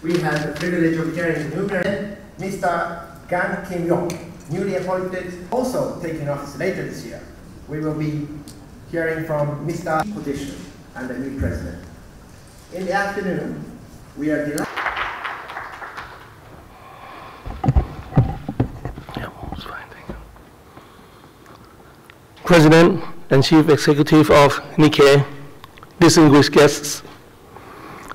We have the privilege of hearing numerous Mr. Gan Kim-yong, newly appointed, also taking office later this year. We will be hearing from Mr. Position and the new president. In the afternoon, we are delighted. President and Chief Executive of Nikkei, distinguished guests,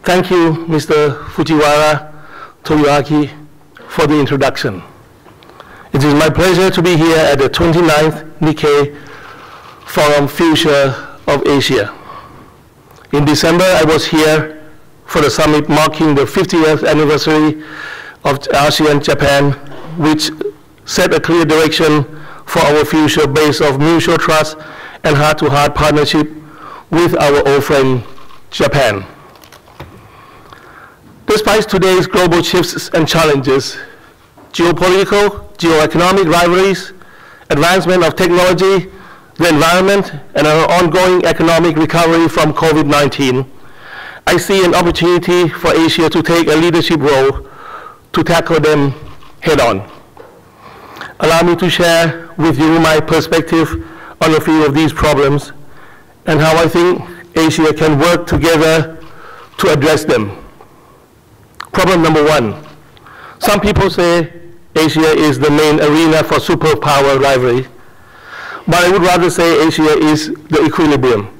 thank you, Mr. Fujiwara Toyoaki, for the introduction. It is my pleasure to be here at the 29th Nikkei Forum Future of Asia. In December, I was here for the summit marking the 50th anniversary of ASEAN-Japan, which set a clear direction for our future based on mutual trust and heart-to-heart partnership with our old friend, Japan. Despite today's global shifts and challenges, geopolitical, geoeconomic rivalries, advancement of technology, the environment, and our ongoing economic recovery from COVID-19, I see an opportunity for Asia to take a leadership role to tackle them head-on. Allow me to share with you my perspective on a few of these problems and how I think Asia can work together to address them. Problem number one. Some people say Asia is the main arena for superpower rivalry, but I would rather say Asia is the equilibrium.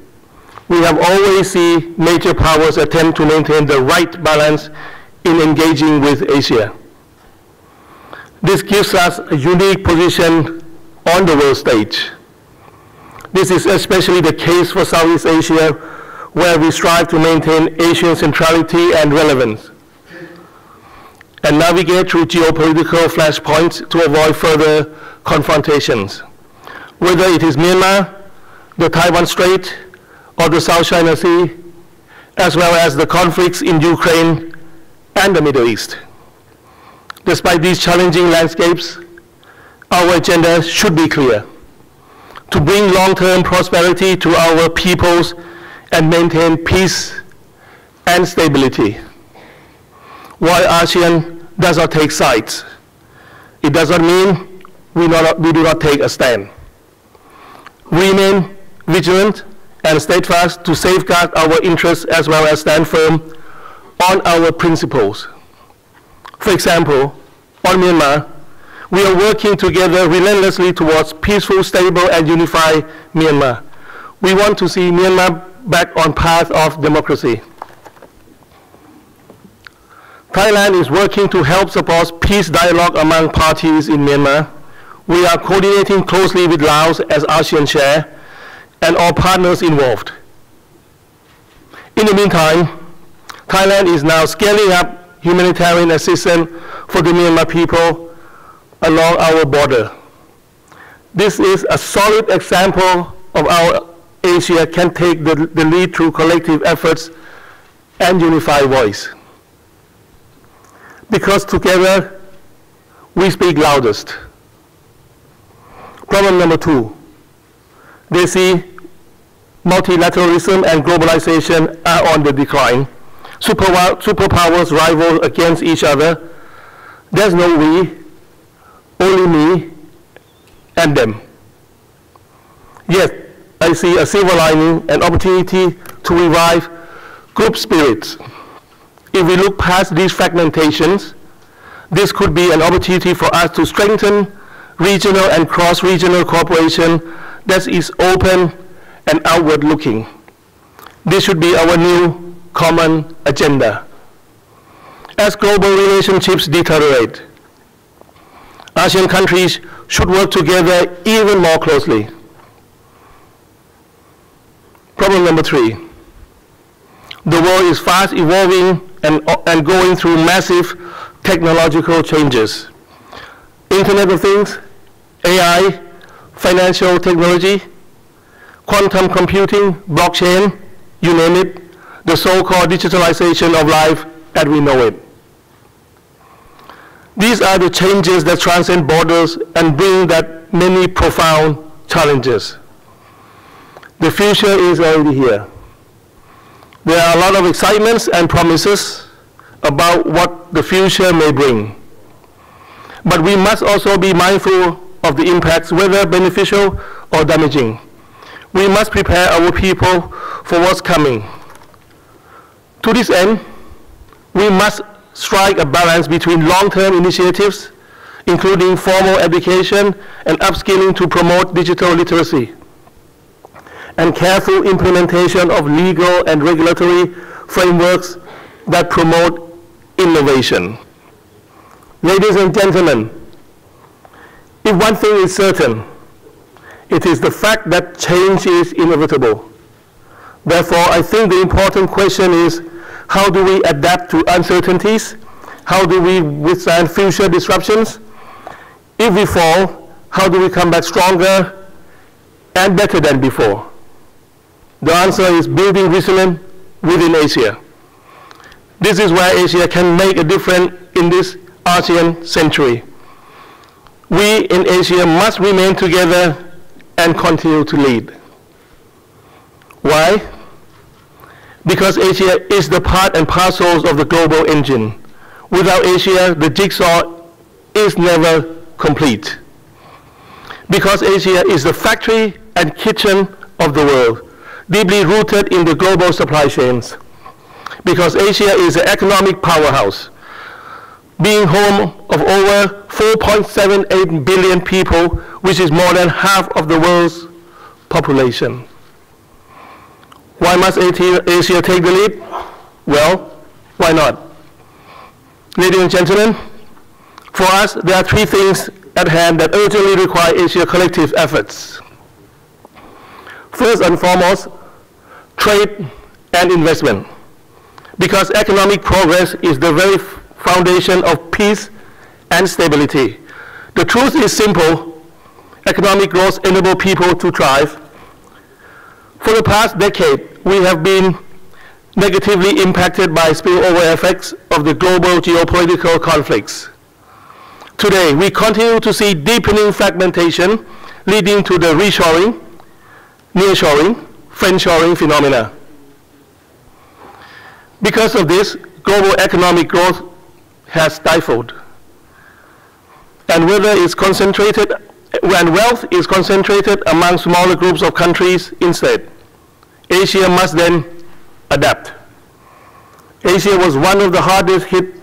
We have always seen major powers attempt to maintain the right balance in engaging with Asia. This gives us a unique position on the world stage. This is especially the case for Southeast Asia, where we strive to maintain Asian centrality and relevance, and navigate through geopolitical flashpoints to avoid further confrontations. Whether it is Myanmar, the Taiwan Strait, or the South China Sea, as well as the conflicts in Ukraine and the Middle East. Despite these challenging landscapes, our agenda should be clear: to bring long-term prosperity to our peoples and maintain peace and stability. While ASEAN does not take sides, it does not mean we do not take a stand. We remain vigilant and steadfast to safeguard our interests as well as stand firm on our principles. For example, on Myanmar, we are working together relentlessly towards peaceful, stable, and unified Myanmar. We want to see Myanmar back on path of democracy. Thailand is working to help support peace dialogue among parties in Myanmar. We are coordinating closely with Laos as ASEAN chair and all partners involved. In the meantime, Thailand is now scaling up humanitarian assistance for the Myanmar people along our border. This is a solid example of how Asia can take the lead through collective efforts and unified voice. Because together, we speak loudest. Problem number two. They see multilateralism and globalization are on the decline. Superpowers rival against each other. There's no we, only me and them. Yet, I see a silver lining, an opportunity to revive group spirits. If we look past these fragmentations, this could be an opportunity for us to strengthen regional and cross-regional cooperation that is open and outward-looking. This should be our new common agenda. As global relationships deteriorate, ASEAN countries should work together even more closely. Problem number three. The world is fast evolving and going through massive technological changes. Internet of Things, AI, financial technology, quantum computing, blockchain, you name it, the so-called digitalization of life as we know it. These are the changes that transcend borders and bring that many profound challenges. The future is already here. There are a lot of excitements and promises, about what the future may bring. But we must also be mindful of the impacts, whether beneficial or damaging. We must prepare our people for what's coming. To this end, we must strike a balance between long-term initiatives, including formal education and upskilling to promote digital literacy, and careful implementation of legal and regulatory frameworks that promote innovation. Ladies and gentlemen, if one thing is certain, it is the fact that change is inevitable. Therefore, I think the important question is, how do we adapt to uncertainties? How do we withstand future disruptions? If we fall, how do we come back stronger and better than before? The answer is building resilience within Asia. This is where Asia can make a difference in this ASEAN century. We in Asia must remain together and continue to lead. Why? Because Asia is the part and parcels of the global engine. Without Asia, the jigsaw is never complete. Because Asia is the factory and kitchen of the world, deeply rooted in the global supply chains. Because Asia is an economic powerhouse, being home of over 4.78 billion people, which is more than half of the world's population. Why must Asia take the lead? Well, why not? Ladies and gentlemen, for us, there are three things at hand that urgently require Asia's collective efforts. First and foremost, trade and investment, because economic progress is the very foundation of peace and stability. The truth is simple. Economic growth enables people to thrive. For the past decade, we have been negatively impacted by spillover effects of the global geopolitical conflicts. Today, we continue to see deepening fragmentation leading to the reshoring, nearshoring, friendshoring phenomena. Because of this, global economic growth has stifled. And wealth is concentrated among smaller groups of countries instead. Asia must then adapt. Asia was one of the hardest hit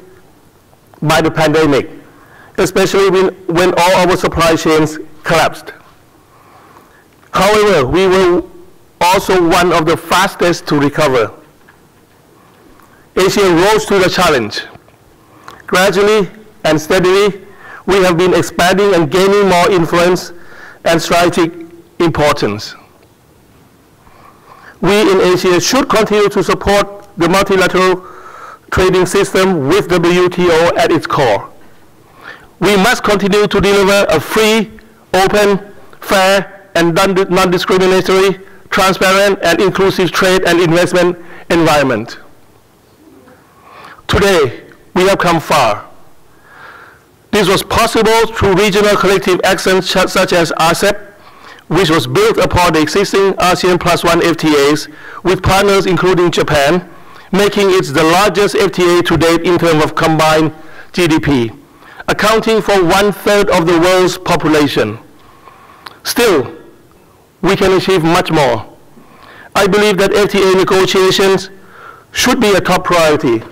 by the pandemic, especially when all our supply chains collapsed. However, we were also one of the fastest to recover. Asia rose to the challenge. Gradually and steadily, we have been expanding and gaining more influence and strategic importance. We in Asia should continue to support the multilateral trading system with WTO at its core. We must continue to deliver a free, open, fair, and non-discriminatory, transparent, and inclusive trade and investment environment. Today, we have come far. This was possible through regional collective actions such as RCEP, which was built upon the existing ASEAN +1 FTAs with partners including Japan, making it the largest FTA to date in terms of combined GDP, accounting for 1/3 of the world's population. Still, we can achieve much more. I believe that FTA negotiations should be a top priority.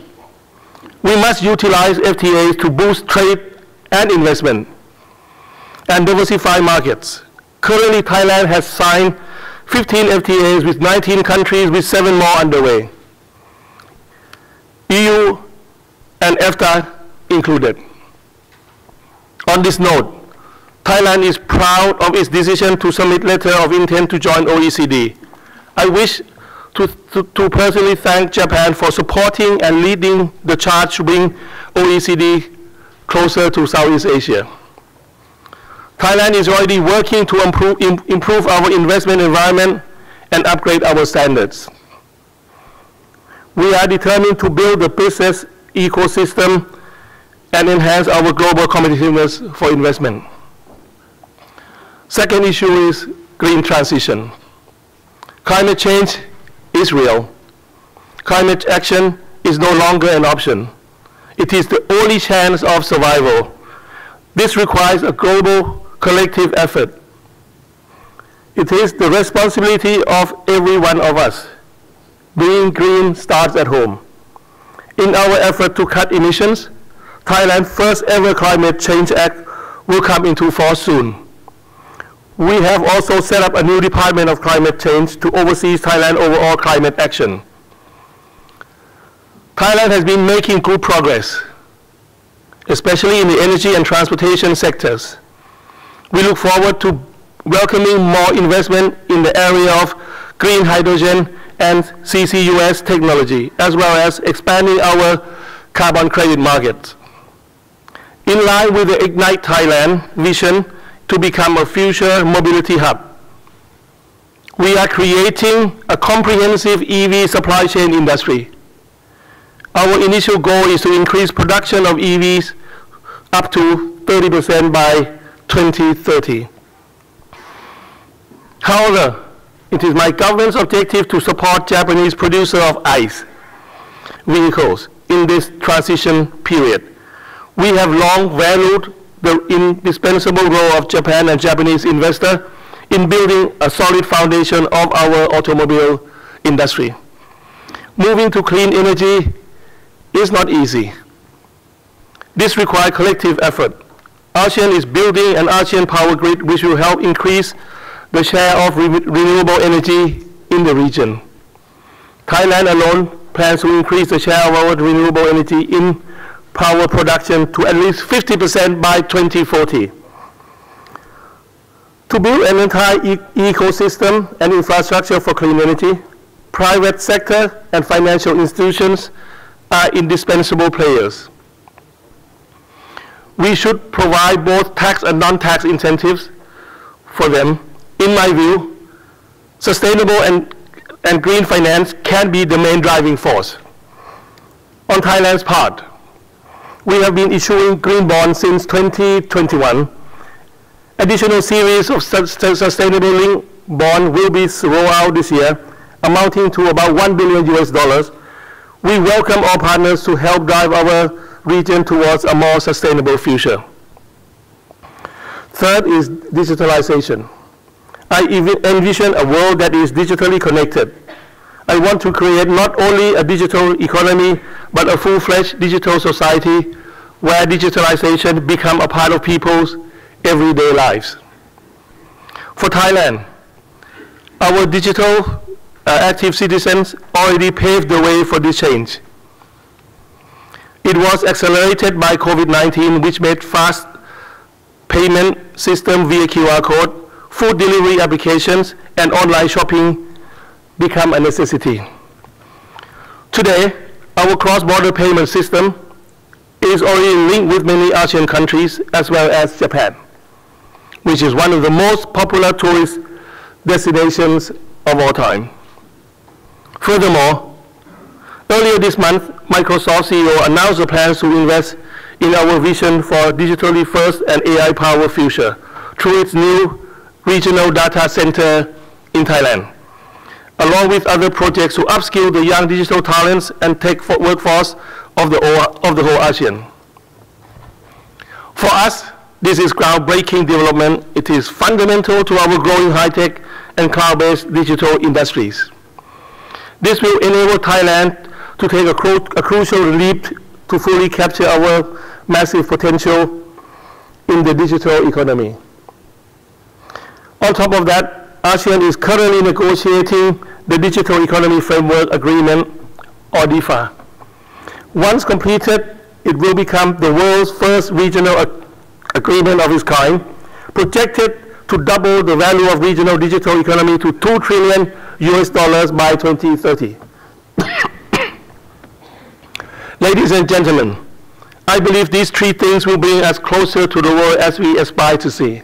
We must utilize FTAs to boost trade and investment and diversify markets. Currently, Thailand has signed 15 FTAs with 19 countries, with 7 more underway, EU and EFTA included. On this note, Thailand is proud of its decision to submit letter of intent to join OECD. I wish to personally thank Japan for supporting and leading the charge to bring OECD closer to Southeast Asia. Thailand is already working to improve our investment environment and upgrade our standards. We are determined to build the business ecosystem and enhance our global competitiveness for investment. Second issue is green transition. Climate change is real. Climate action is no longer an option. It is the only chance of survival. This requires a global collective effort. It is the responsibility of every one of us. Being green starts at home. In our effort to cut emissions, Thailand's first ever Climate Change Act will come into force soon. We have also set up a new Department of Climate Change to oversee Thailand's overall climate action. Thailand has been making good progress, especially in the energy and transportation sectors. We look forward to welcoming more investment in the area of green hydrogen and CCUS technology, as well as expanding our carbon credit market. In line with the Ignite Thailand vision to become a future mobility hub, we are creating a comprehensive EV supply chain industry. Our initial goal is to increase production of EVs up to 30% by 2030. However, it is my government's objective to support Japanese producer of ICE vehicles in this transition period. We have long valued the indispensable role of Japan and Japanese investors in building a solid foundation of our automobile industry. Moving to clean energy is not easy. This requires collective effort. ASEAN is building an ASEAN power grid which will help increase the share of renewable energy in the region. Thailand alone plans to increase the share of our renewable energy in power production to at least 50% by 2040. To build an entire ecosystem and infrastructure for clean energy, private sector and financial institutions are indispensable players. We should provide both tax and non-tax incentives for them. In my view, sustainable and green finance can be the main driving force. On Thailand's part, we have been issuing green bonds since 2021. Additional series of sustainable linked bonds will be rolled out this year, amounting to about $1 billion US. We welcome all partners to help drive our region towards a more sustainable future. Third is digitalization. I envision a world that is digitally connected. I want to create not only a digital economy, but a full-fledged digital society where digitalization becomes a part of people's everyday lives. For Thailand, our digital active citizens already paved the way for this change. It was accelerated by COVID-19, which made fast payment system via QR code, food delivery applications, and online shopping become a necessity. Today, our cross-border payment system is already linked with many ASEAN countries as well as Japan, which is one of the most popular tourist destinations of all time. Furthermore, earlier this month, Microsoft CEO announced the plans to invest in our vision for digitally first and AI-powered future through its new regional data center in Thailand, along with other projects to upskill the young digital talents and tech workforce of the whole ASEAN. For us, this is groundbreaking development. It is fundamental to our growing high-tech and cloud-based digital industries. This will enable Thailand to take a crucial leap to fully capture our massive potential in the digital economy. On top of that, ASEAN is currently negotiating the Digital Economy Framework Agreement, or DIFA. Once completed, it will become the world's first regional agreement of its kind, projected to double the value of regional digital economy to $2 trillion US by 2030. Ladies and gentlemen, I believe these three things will bring us closer to the world as we aspire to see.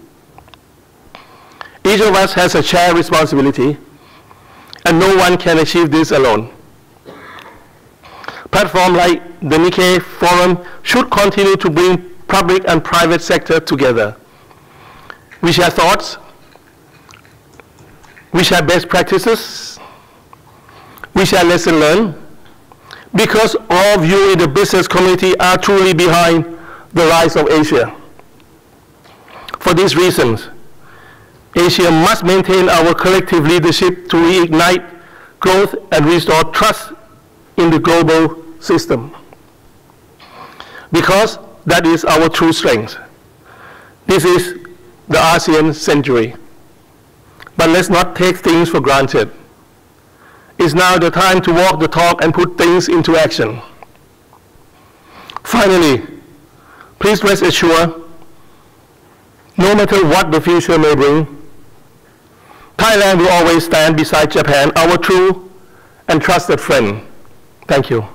Each of us has a shared responsibility, and no one can achieve this alone. Platforms like the Nikkei Forum should continue to bring public and private sector together. We share thoughts, we share best practices, we share lessons learned, because all of you in the business community are truly behind the rise of Asia. For these reasons, Asia must maintain our collective leadership to reignite growth and restore trust in the global system, because that is our true strength. This is the ASEAN century. But let's not take things for granted. It's now the time to walk the talk and put things into action. Finally, please rest assured, no matter what the future may bring, Thailand will always stand beside Japan, our true and trusted friend. Thank you.